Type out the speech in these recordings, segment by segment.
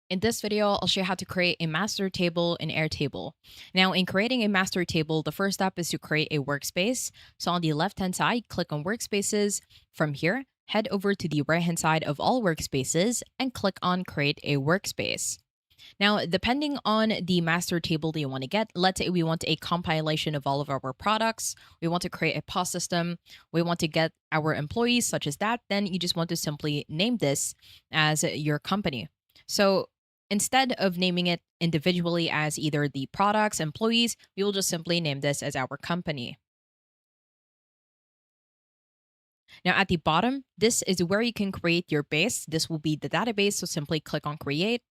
In this video, I'll show you how to create a master table in Airtable. Now, in creating a master table, the first step is to create a workspace. So on the left-hand side, click on Workspaces. From here, head over to the right-hand side of all workspaces and click on Create a Workspace. Now, depending on the master table that you want to get, let's say we want a compilation of all of our products, we want to create a POS system, we want to get our employees such as that, then you just want to simply name this as your company. So instead of naming it individually as either the products, employees, we will just simply name this as our company. Now, at the bottom, this is where you can create your base. This will be the database, so simply click on Create.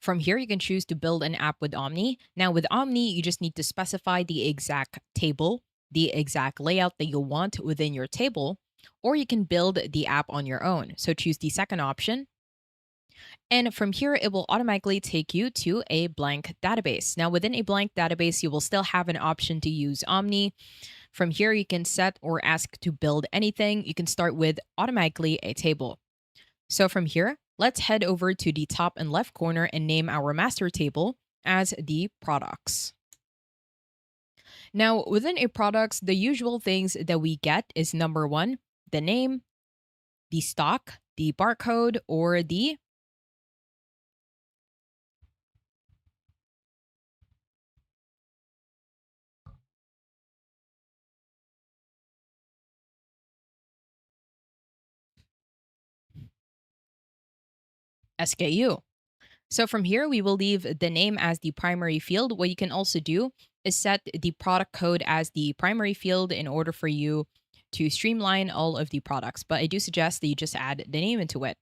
From here, you can choose to build an app with Omni. Now, with Omni, you just need to specify the exact table, the exact layout that you want within your table, or you can build the app on your own. So choose the second option. And from here, it will automatically take you to a blank database. Now, within a blank database, you will still have an option to use Omni. From here, you can set or ask to build anything. You can start with automatically a table. So from here, let's head over to the top and left corner and name our master table as the products. Now, within a products, the usual things that we get is number one, the name, the stock, the barcode, or the SKU. So from here, we will leave the name as the primary field. What you can also do is set the product code as the primary field in order for you to streamline all of the products. But I do suggest that you just add the name into it.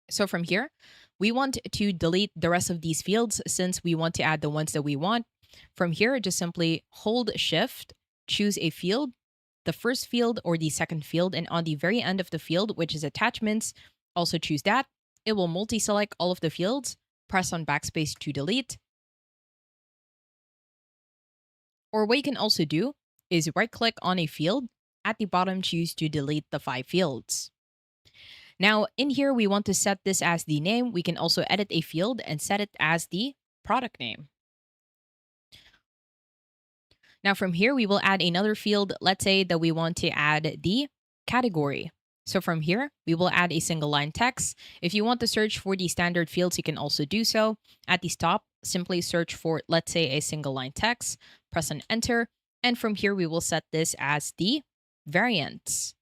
So from here, we want to delete the rest of these fields since we want to add the ones that we want. From here, just simply hold Shift, choose a field, the first field or the second field, and on the very end of the field, which is attachments, also choose that. It will multi-select all of the fields, press on backspace to delete. Or what you can also do is right-click on a field, at the bottom choose to delete the 5 fields. Now, in here, we want to set this as the name. We can also edit a field and set it as the product name. Now, from here, we will add another field. Let's say that we want to add the category. So from here, we will add a single line text. If you want to search for the standard fields, you can also do so. At the top, simply search for, let's say, a single line text, press on enter, and from here, we will set this as the variants.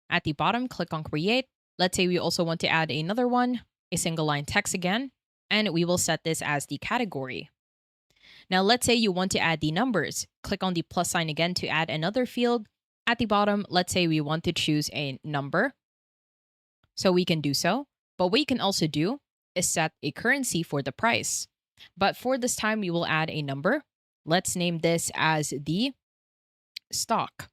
At the bottom, click on create. Let's say we also want to add another one, a single line text again, and we will set this as the category. Now, let's say you want to add the numbers. Click on the plus sign again to add another field. At the bottom, let's say we want to choose a number. So we can do so. But what you can also do is set a currency for the price. But for this time, we will add a number. Let's name this as the stock.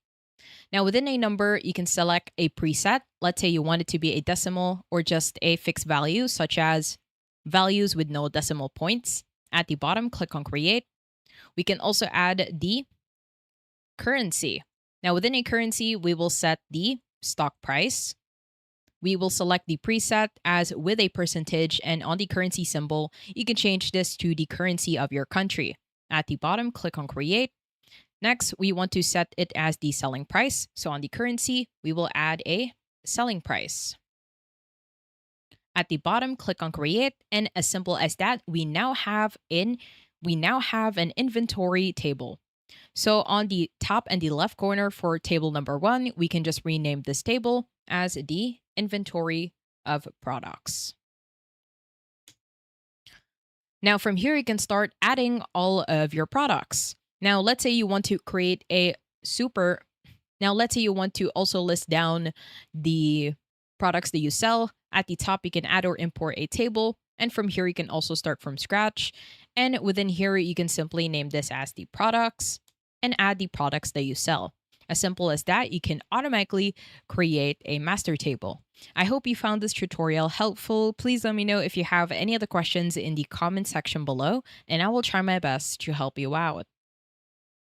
Now, within a number, you can select a preset. Let's say you want it to be a decimal or just a fixed value, such as values with no decimal points. At the bottom, click on create. We can also add the currency. Now, within a currency, we will set the stock price. We will select the preset as with a percentage, and on the currency symbol, you can change this to the currency of your country. At the bottom, click on create. Next, we want to set it as the selling price. So on the currency, we will add a selling price. At the bottom, click on create, and as simple as that, we now have an inventory table. So on the top and the left corner for table number 1, we can just rename this table as the inventory of products. Now from here, you can start adding all of your products. Now let's say you want to create a Now let's say you want to also list down the products that you sell. At the top, you can add or import a table. And from here, you can also start from scratch. And within here, you can simply name this as the products and add the products that you sell. As simple as that, you can automatically create a master table. I hope you found this tutorial helpful. Please let me know if you have any other questions in the comment section below, and I will try my best to help you out.